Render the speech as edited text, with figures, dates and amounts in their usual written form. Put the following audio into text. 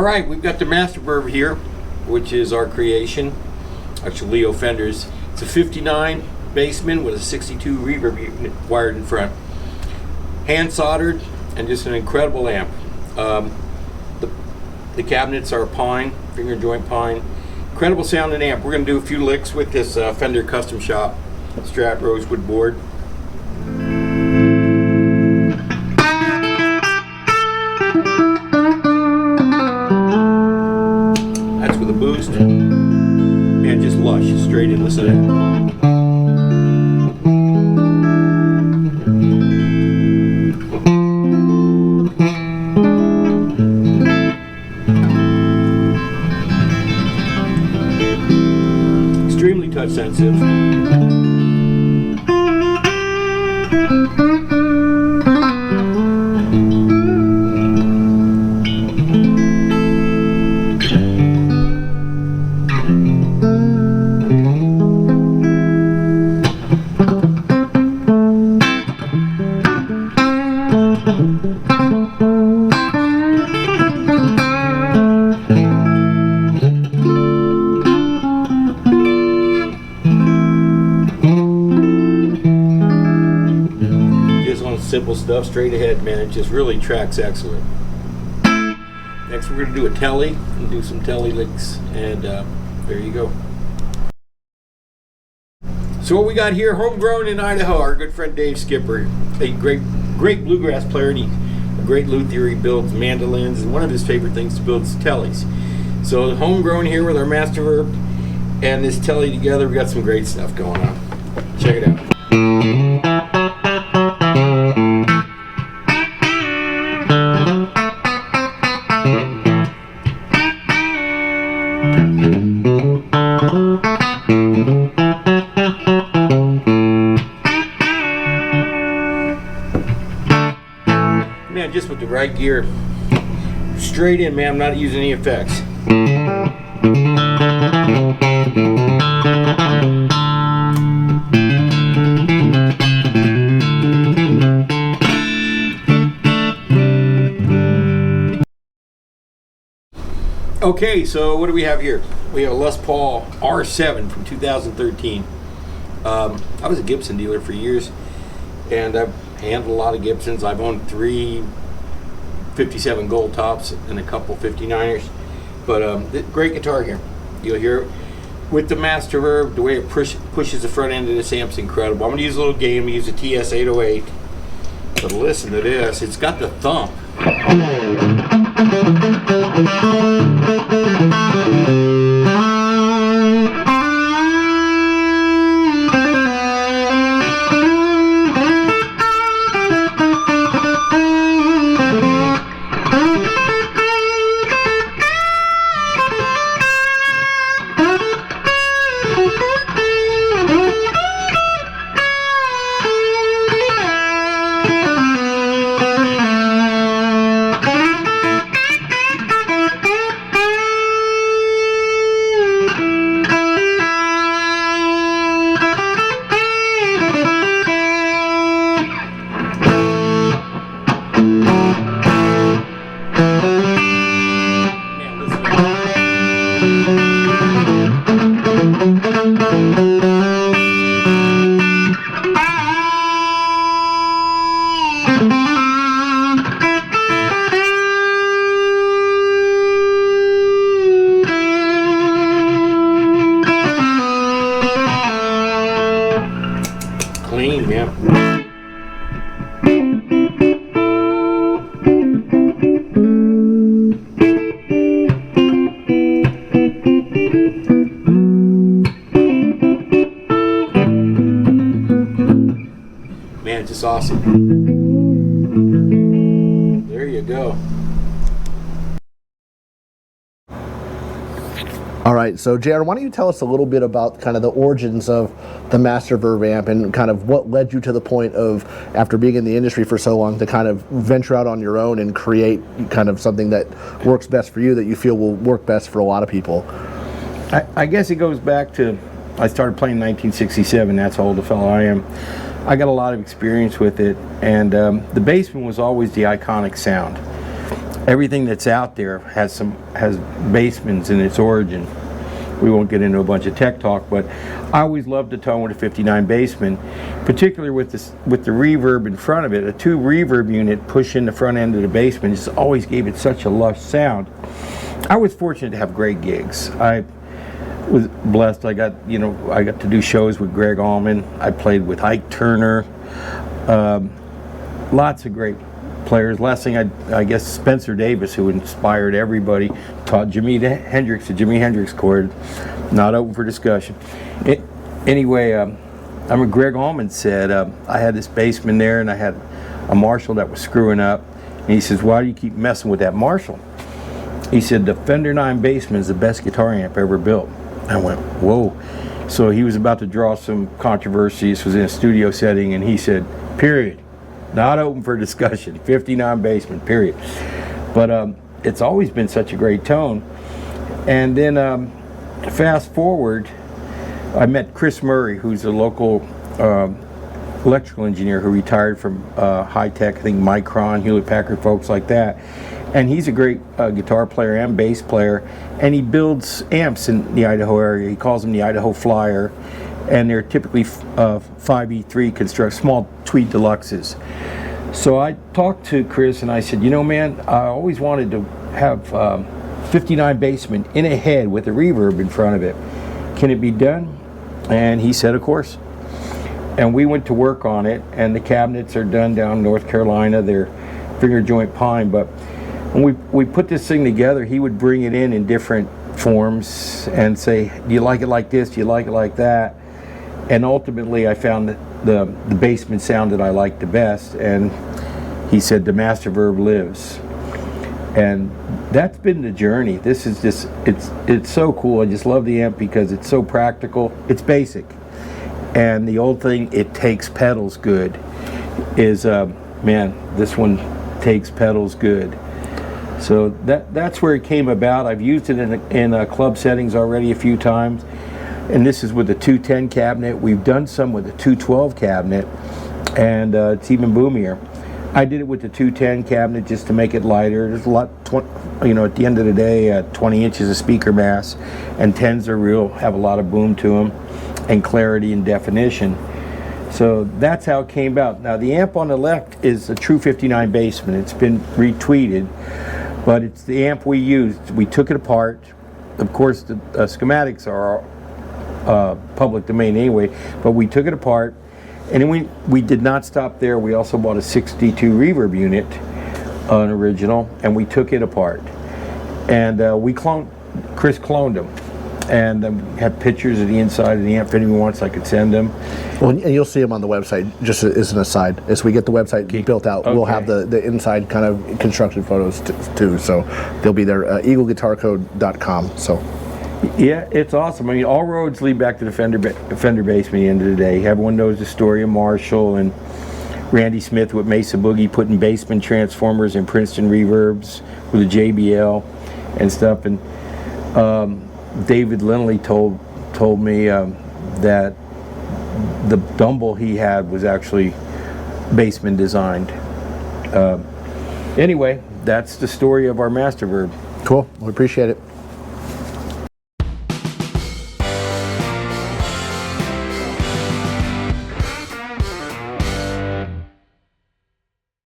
Alright, we've got the Masterverb here, which is our creation. Actually, Leo Fenders. It's a 59 Bassman with a 62 reverb unit wired in front. Hand soldered and just an incredible amp. The cabinets are pine, finger joint pine. Incredible sounding amp. We're going to do a few licks with this Fender Custom Shop Strat Rosewood board. That's with a boost. And just lush, straight in, listen to that. Extremely touch sensitive. Simple stuff, straight ahead, man. It just really tracks excellent. Next we're going to do a telly and do some telly licks, and there you go. So what we got here, homegrown in Idaho, our good friend Dave Skipper, a great bluegrass player, and a great luthier. He builds mandolins, and one of his favorite things to build is tellies. So homegrown here with our Masterverb and this telly together, we got some great stuff going on. Check it out. Man, just with the right gear, straight in, man. I'm not using any effects. Okay, so what do we have here? We have a Les Paul R7 from 2013. I was a Gibson dealer for years, and I've handled a lot of Gibsons. I've owned 3 57 gold tops and a couple 59ers. But great guitar here. You'll hear it with the Masterverb. The way it pushes the front end of this amp's incredible. I'm going to use a little gain. I'm going to use a TS-808. But listen to this. It's got the thump. Clean, man. Man, just awesome. There you go. All right, so JR, why don't you tell us a little bit about kind of the origins of the Masterverb amp and kind of what led you to the point of, after being in the industry for so long, to kind of venture out on your own and create kind of something that works best for you, that you feel will work best for a lot of people? I guess it goes back to, I started playing in 1967, that's how old a fellow I am. I got a lot of experience with it, and the Bassman was always the iconic sound. everything that's out there has bassmans in its origin. We won't get into a bunch of tech talk, but I always loved the tone with a 59 bassman, particularly with the reverb in front of it. A 2 reverb unit pushing the front end of the bassman just always gave it such a lush sound. I was fortunate to have great gigs. I was blessed. I got to do shows with Greg Allman. I played with Ike Turner. Lots of great players. Last thing, I guess Spencer Davis, who inspired everybody, taught Jimi Hendrix the Jimi Hendrix chord. Not open for discussion. Anyway, I mean, Greg Allman said, I had this bassman there and I had a Marshall that was screwing up. And he says, why do you keep messing with that Marshall? He said, the Fender 9 Bassman is the best guitar amp ever built. I went, whoa. So he was about to draw some controversy. This was in a studio setting, and he said, period. Not open for discussion. 59 Bassman, period. But it's always been such a great tone. And then fast forward, I met Chris Murray, who's a local electrical engineer who retired from high tech, I think Micron, Hewlett Packard, folks like that. And he's a great guitar player and bass player, and he builds amps in the Idaho area. He calls them the Idaho Flyer, and they're typically 5E3 small Tweed Deluxes. So I talked to Chris and I said, you know, man, I always wanted to have 59 Bassman in a head with a reverb in front of it. Can it be done? And he said, of course. And we went to work on it, and the cabinets are done down in North Carolina. They're finger joint pine, but when we put this thing together, he would bring it in different forms and say, do you like it like this? Do you like it like that? And ultimately, I found that the Bassman sound that I liked the best, and he said, the Masterverb lives. And that's been the journey. This is just, it's so cool. I just love the amp because it's so practical. It's basic. And the old thing, it takes pedals good, is, man, this one takes pedals good. So that's where it came about. I've used it in club settings already a few times. And this is with the 210 cabinet. We've done some with the 212 cabinet, and it's even boomier. I did it with the 210 cabinet just to make it lighter. There's a lot, at the end of the day, 20 inches of speaker mass, and 10s have a lot of boom to them, and clarity and definition. So that's how it came about. Now the amp on the left is a true 59 Bassman. It's been retweeted, but it's the amp we used. We took it apart. Of course, the schematics are public domain anyway, but we took it apart, and then we did not stop there. We also bought a 62 reverb unit, an original, and we took it apart, and Chris cloned them, and have pictures of the inside of the amp. If anyone wants, I could send them. Well, and you'll see them on the website, just as an aside. As we get the website built out, we'll have the inside kind of construction photos too, so they'll be there, eagleguitarcode.com. So. Yeah, it's awesome. I mean, all roads lead back to the Fender Bassman at the end of the day. Everyone knows the story of Marshall and Randy Smith with Mesa Boogie putting Bassman transformers in Princeton reverbs with a JBL and stuff. And David Lindley told me that the Dumble he had was actually Bassman designed. Anyway, that's the story of our Masterverb. Cool. We appreciate it.